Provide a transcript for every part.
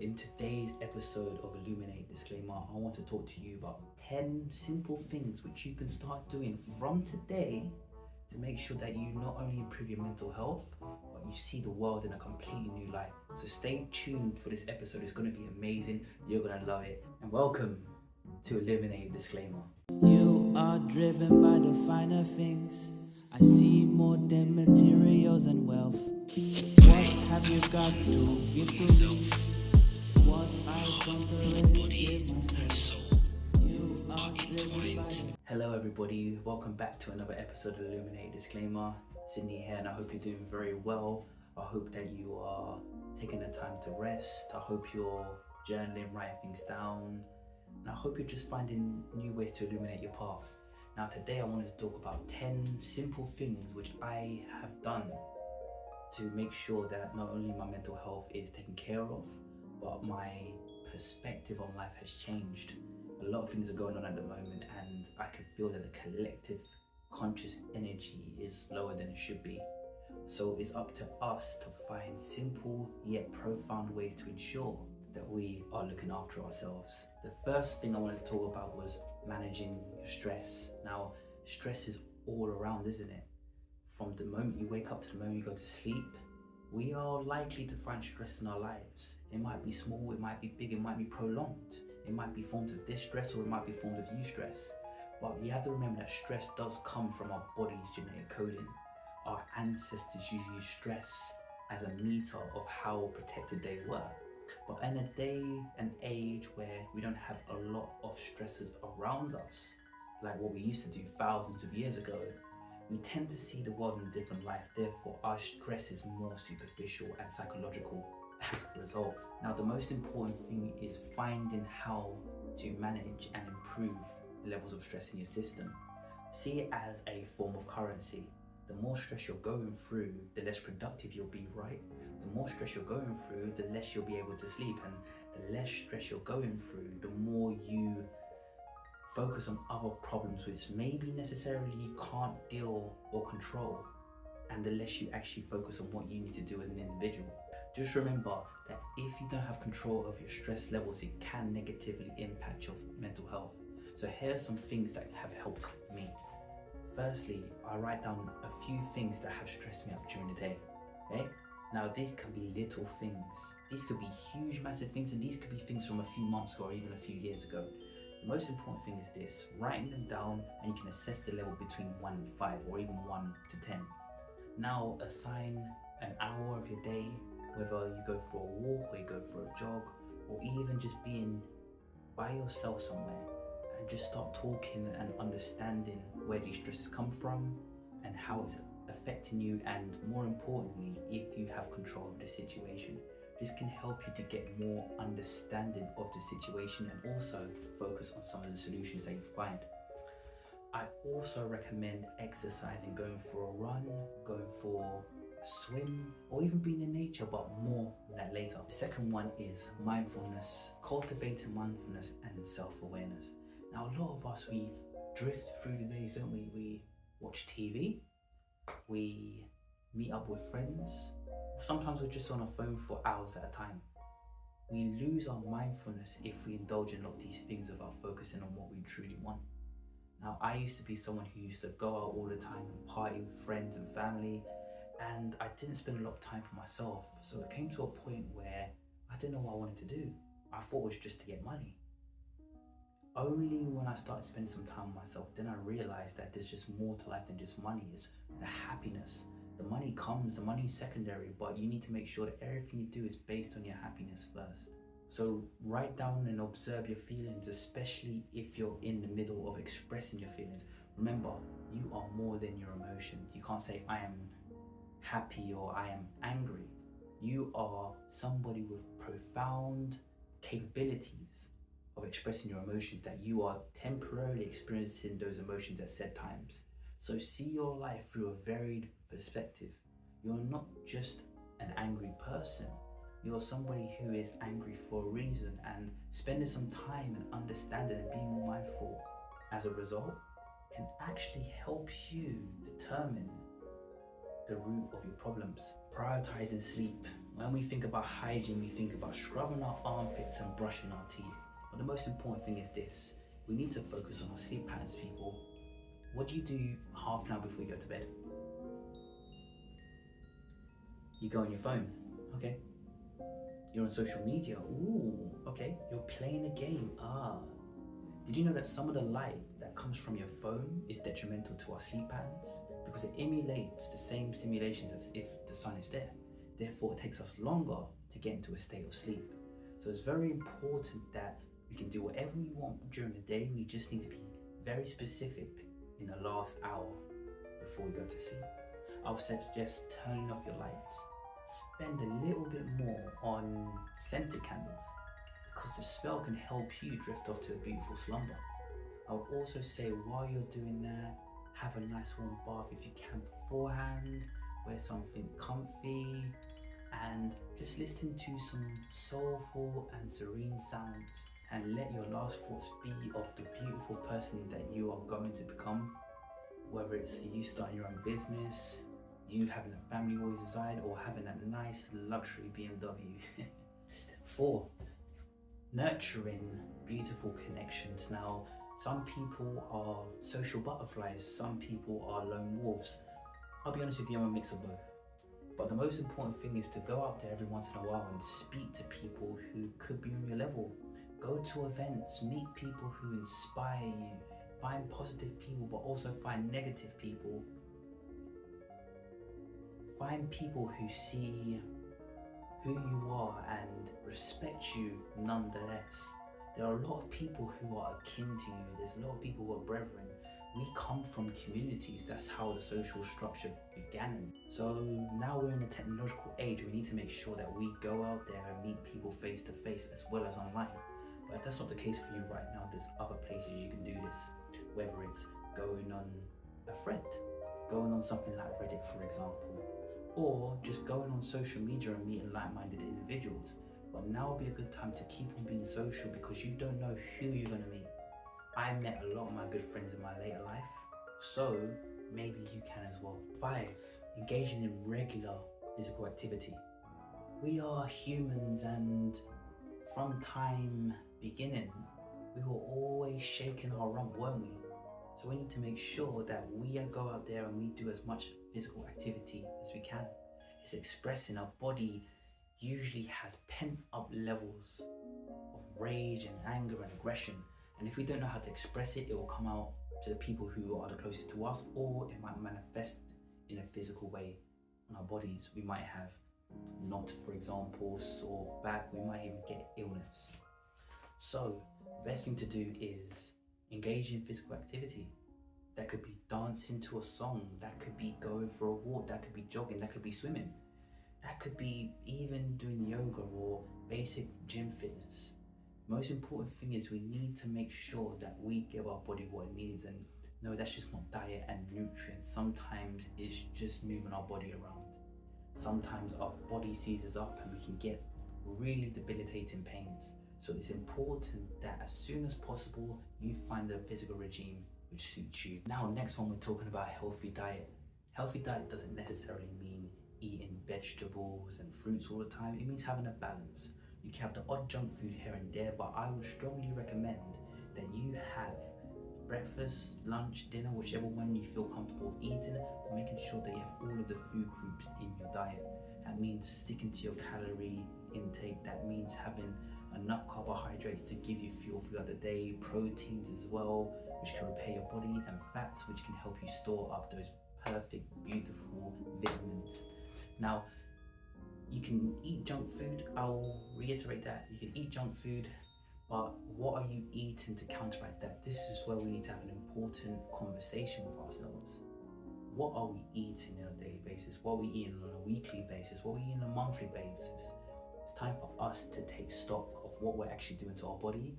In today's episode of Illuminate Disclaimer, I want to talk to you about 10 simple things which you can start doing from today to make sure that you not only improve your mental health, but you see the world in a completely new light. So stay tuned for this episode. It's going to be amazing. You're going to love it. And welcome to Illuminate Disclaimer. You are driven by the finer things. I see more than materials and wealth. What have you got to give to me? What I don't already give myself. You are driven by the... Hello everybody, welcome back to another episode of Illuminate Disclaimer. Sydney here, and I hope you're doing very well. I hope that you are taking the time to rest. I hope you're journaling, writing things down, and I hope you're just finding new ways to illuminate your path. Now today I wanted to talk about 10 simple things which I have done to make sure that not only my mental health is taken care of, but my perspective on life has changed. A lot of things are going on at the moment, and I can feel that the collective conscious energy is lower than it should be. So it's up to us to find simple yet profound ways to ensure that we are looking after ourselves. The first thing I wanted to talk about was managing your stress. Now, stress is all around, isn't it? From the moment you wake up to the moment you go to sleep, we are likely to find stress in our lives. It might be small, it might be big, it might be prolonged. It might be forms of distress, or it might be forms of eustress. But you have to remember that stress does come from our body's genetic coding. Our ancestors used to use stress as a meter of how protected they were. But in a day and age where we don't have a lot of stressors around us, like what we used to do thousands of years ago, we tend to see the world in a different light. Therefore, our stress is more superficial and psychological as a result. Now, the most important thing is finding how to manage and improve the levels of stress in your system. See it as a form of currency. The more stress you're going through, the less productive you'll be, right? The more stress you're going through, the less you'll be able to sleep, and the less stress you're going through, the more you focus on other problems which maybe necessarily you can't deal or control, and the less you actually focus on what you need to do as an individual. Just remember that if you don't have control of your stress levels, it can negatively impact your mental health. So here are some things that have helped me. Firstly, I write down a few things that have stressed me out during the day. Okay? Now these can be little things. These could be huge, massive things, and these could be things from a few months ago or even a few years ago. The most important thing is this: writing them down, and you can assess the level between 1 and 5, or even 1 to 10. Now assign an hour of your day, whether you go for a walk or you go for a jog, or even just being by yourself somewhere, and just start talking and understanding where these stresses come from and how it's affecting you, and more importantly, if you have control of the situation. This can help you to get more understanding of the situation and also focus on some of the solutions that you find. I also recommend exercising, going for a run, going for a swim, or even being in nature, but more on that later. The second one is mindfulness, cultivating mindfulness and self-awareness. Now, a lot of us, we drift through the days, don't we? We watch TV, we meet up with friends. Sometimes we're just on our phone for hours at a time. We lose our mindfulness if we indulge in a lot of these things without focusing on what we truly want. Now, I used to be someone who used to go out all the time and party with friends and family, and I didn't spend a lot of time for myself. So it came to a point where I didn't know what I wanted to do. I thought it was just to get money. Only when I started spending some time with myself, then I realized that there's just more to life than just money. It's the happiness. The money comes, the money is secondary, but you need to make sure that everything you do is based on your happiness first. So write down and observe your feelings, especially if you're in the middle of expressing your feelings. Remember, you are more than your emotions. You can't say, I am happy or I am angry. You are somebody with profound capabilities of expressing your emotions, that you are temporarily experiencing those emotions at said times. So see your life through a varied perspective. You're not just an angry person. You're somebody who is angry for a reason, and spending some time and understanding and being more mindful as a result can actually help you determine the root of your problems. Prioritizing sleep. When we think about hygiene, we think about scrubbing our armpits and brushing our teeth. But the most important thing is this: we need to focus on our sleep patterns, people. What do you do half an hour before you go to bed? You go on your phone, okay? You're on social media, ooh, okay. You're playing a game, Did you know that some of the light that comes from your phone is detrimental to our sleep patterns? Because it emulates the same simulations as if the sun is there. Therefore, it takes us longer to get into a state of sleep. So it's very important that we can do whatever we want during the day. We just need to be very specific in the last hour before we go to sleep. I would suggest turning off your lights. Spend a little bit more on scented candles, because the smell can help you drift off to a beautiful slumber. I would also say while you're doing that, have a nice warm bath if you can beforehand, wear something comfy, and just listen to some soulful and serene sounds, and let your last thoughts be of the beautiful person that you are going to become, whether it's you starting your own business, you having a family you always desired, or having that nice luxury BMW. Step 4, nurturing beautiful connections. Now, some people are social butterflies, some people are lone wolves. I'll be honest with you, I'm a mix of both. But the most important thing is to go out there every once in a while and speak to people who could be on your level. Go to events, meet people who inspire you, find positive people, but also find negative people. Find people who see who you are and respect you nonetheless. There are a lot of people who are akin to you. There's a lot of people who are brethren. We come from communities. That's how the social structure began. So now we're in a technological age. We need to make sure that we go out there and meet people face to face as well as online. But if that's not the case for you right now, there's other places you can do this. Whether it's going on a thread, going on something like Reddit, for example, or just going on social media and meeting like-minded individuals. But now would be a good time to keep on being social, because you don't know who you're going to meet. I met a lot of my good friends in my later life, so maybe you can as well. 5, engaging in regular physical activity. We are humans, and from time beginning, we were always shaking our rump, weren't we? So we need to make sure that we go out there and we do as much physical activity as we can. It's expressing. Our body usually has pent up levels of rage and anger and aggression. And if we don't know how to express it, it will come out to the people who are the closest to us, or it might manifest in a physical way on our bodies. We might have knots, for example, sore back, we might even get illness. So the best thing to do is engage in physical activity. That could be dancing to a song, that could be going for a walk, that could be jogging, that could be swimming, that could be even doing yoga or basic gym fitness. Most important thing is we need to make sure that we give our body what it needs, and no, that's just not diet and nutrients. Sometimes it's just moving our body around. Sometimes our body seizes up and we can get really debilitating pains. So it's important that as soon as possible, you find a physical regime which suits you. Now, next one, we're talking about a healthy diet. Healthy diet doesn't necessarily mean eating vegetables and fruits all the time. It means having a balance. You can have the odd junk food here and there, but I would strongly recommend that you have breakfast, lunch, dinner, whichever one you feel comfortable with eating, but making sure that you have all of the food groups in your diet. That means sticking to your calorie intake. That means having enough carbohydrates to give you fuel throughout the day, proteins as well, which can repair your body, and fats, which can help you store up those perfect, beautiful vitamins. Now, you can eat junk food. I'll reiterate that. You can eat junk food, but what are you eating to counteract that? This is where we need to have an important conversation with ourselves. What are we eating on a daily basis? What are we eating on a weekly basis? What are we eating on a monthly basis? It's time for us to take stock of what we're actually doing to our body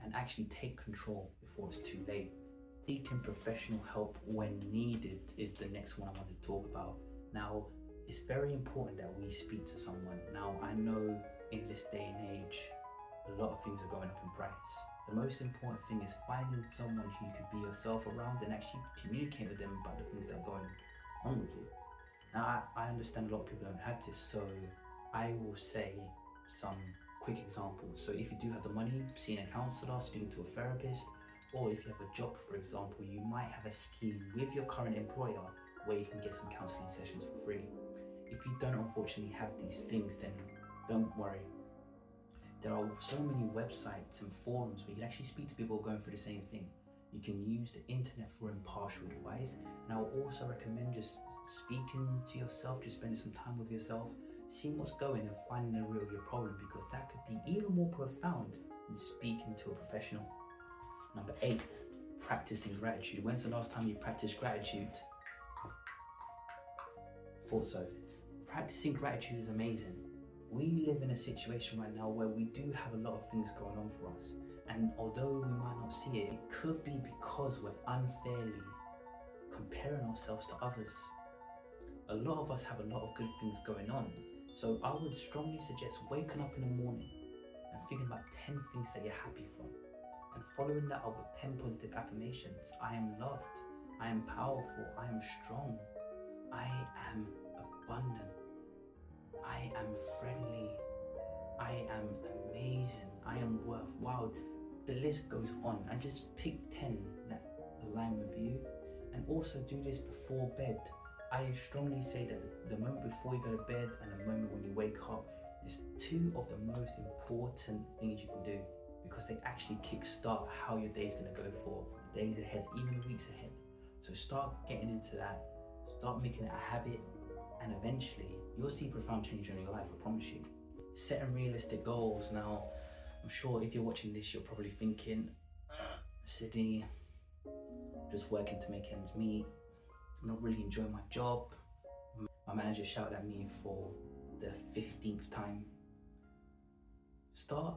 and actually take control before it's too late. Seeking professional help when needed is the next one I want to talk about. Now, it's very important that we speak to someone. Now, I know in this day and age, a lot of things are going up in price. The most important thing is finding someone who you can be yourself around and actually communicate with them about the things that are going on with you. Now, I understand a lot of people don't have this, so I will say some quick examples. So if you do have the money, seeing a counselor, speaking to a therapist, or if you have a job, for example, you might have a scheme with your current employer where you can get some counseling sessions for free. If you don't unfortunately have these things, then don't worry. There are so many websites and forums where you can actually speak to people going through the same thing. You can use the internet for impartial advice. And I will also recommend just speaking to yourself, just spending some time with yourself, seeing what's going and finding the root of your problem, because that could be even more profound than speaking to a professional. Number 8, practicing gratitude. When's the last time you practiced gratitude? Thought so. Practicing gratitude is amazing. We live in a situation right now where we do have a lot of things going on for us. And although we might not see it, it could be because we're unfairly comparing ourselves to others. A lot of us have a lot of good things going on. So I would strongly suggest waking up in the morning and thinking about 10 things that you're happy for. And following that up with 10 positive affirmations. I am loved. I am powerful. I am strong. I am abundant. I am friendly. I am amazing. I am worth. Wow, the list goes on. And just pick 10 that align with you. And also do this before bed. I strongly say that the moment before you go to bed and the moment when you wake up is 2 of the most important things you can do, because they actually kickstart how your day's gonna go for the days ahead, even the weeks ahead. So start getting into that, start making it a habit, and eventually you'll see profound change in your life, I promise you. Setting realistic goals. Now, I'm sure if you're watching this, you're probably thinking, Sydney, just working to make ends meet. I'm not really enjoying my job. My manager shouted at me for the 15th time. Start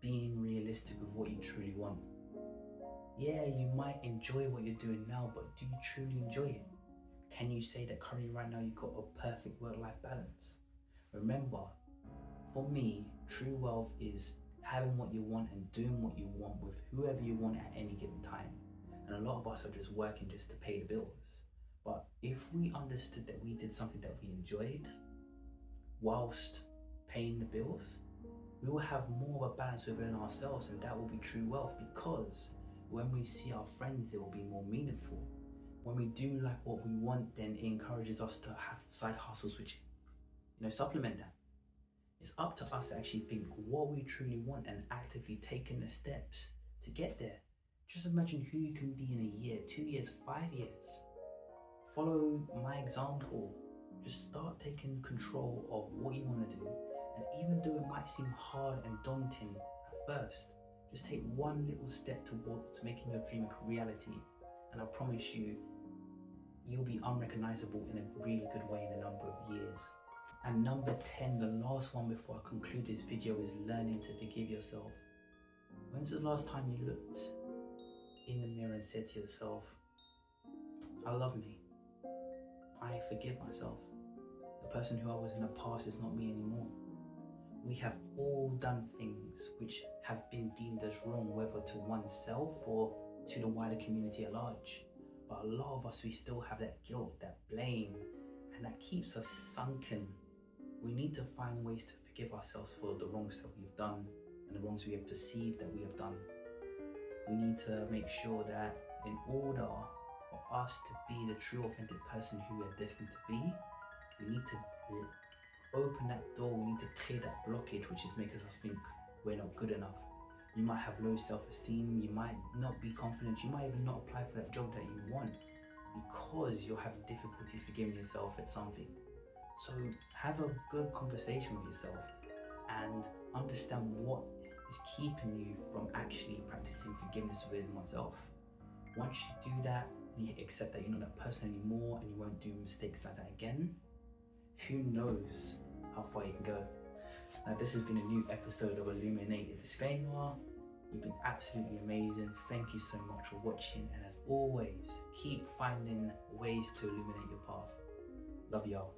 being realistic with what you truly want. Yeah, you might enjoy what you're doing now, but do you truly enjoy it? Can you say that currently right now you've got a perfect work-life balance? Remember, for me, true wealth is having what you want and doing what you want with whoever you want at any given time. And a lot of us are just working just to pay the bills. But if we understood that we did something that we enjoyed whilst paying the bills, we will have more of a balance within ourselves, and that will be true wealth, because when we see our friends, it will be more meaningful. When we do like what we want, then it encourages us to have side hustles which, supplement that. It's up to us to actually think what we truly want and actively taking the steps to get there. Just imagine who you can be in a year, 2 years, 5 years. Follow my example. Just start taking control of what you want to do. And even though it might seem hard and daunting at first, just take one little step towards making your dream a reality. And I promise you, you'll be unrecognizable in a really good way in a number of years. And number 10, the last one before I conclude this video, is learning to forgive yourself. When's the last time you looked in the mirror and said to yourself, I love me, I forgive myself. The person who I was in the past is not me anymore. We have all done things which have been deemed as wrong, whether to oneself or to the wider community at large. But a lot of us, we still have that guilt, that blame, and that keeps us sunken. We need to find ways to forgive ourselves for the wrongs that we've done and the wrongs we have perceived that we have done. We need to make sure that in order for us to be the true, authentic person who we're destined to be, we need to open that door. We need to clear that blockage which is making us think we're not good enough. You might have low self-esteem, you might not be confident, you might even not apply for that job that you want because you're having difficulty forgiving yourself at something. So have a good conversation with yourself and understand what is keeping you from actually practicing forgiveness within oneself. Once you do that, and you accept that you're not that person anymore and you won't do mistakes like that again, who knows how far you can go. Now, this has been a new episode of Illuminated Disclaimer. You've been absolutely amazing. Thank you so much for watching, and as always, keep finding ways to illuminate your path. Love y'all.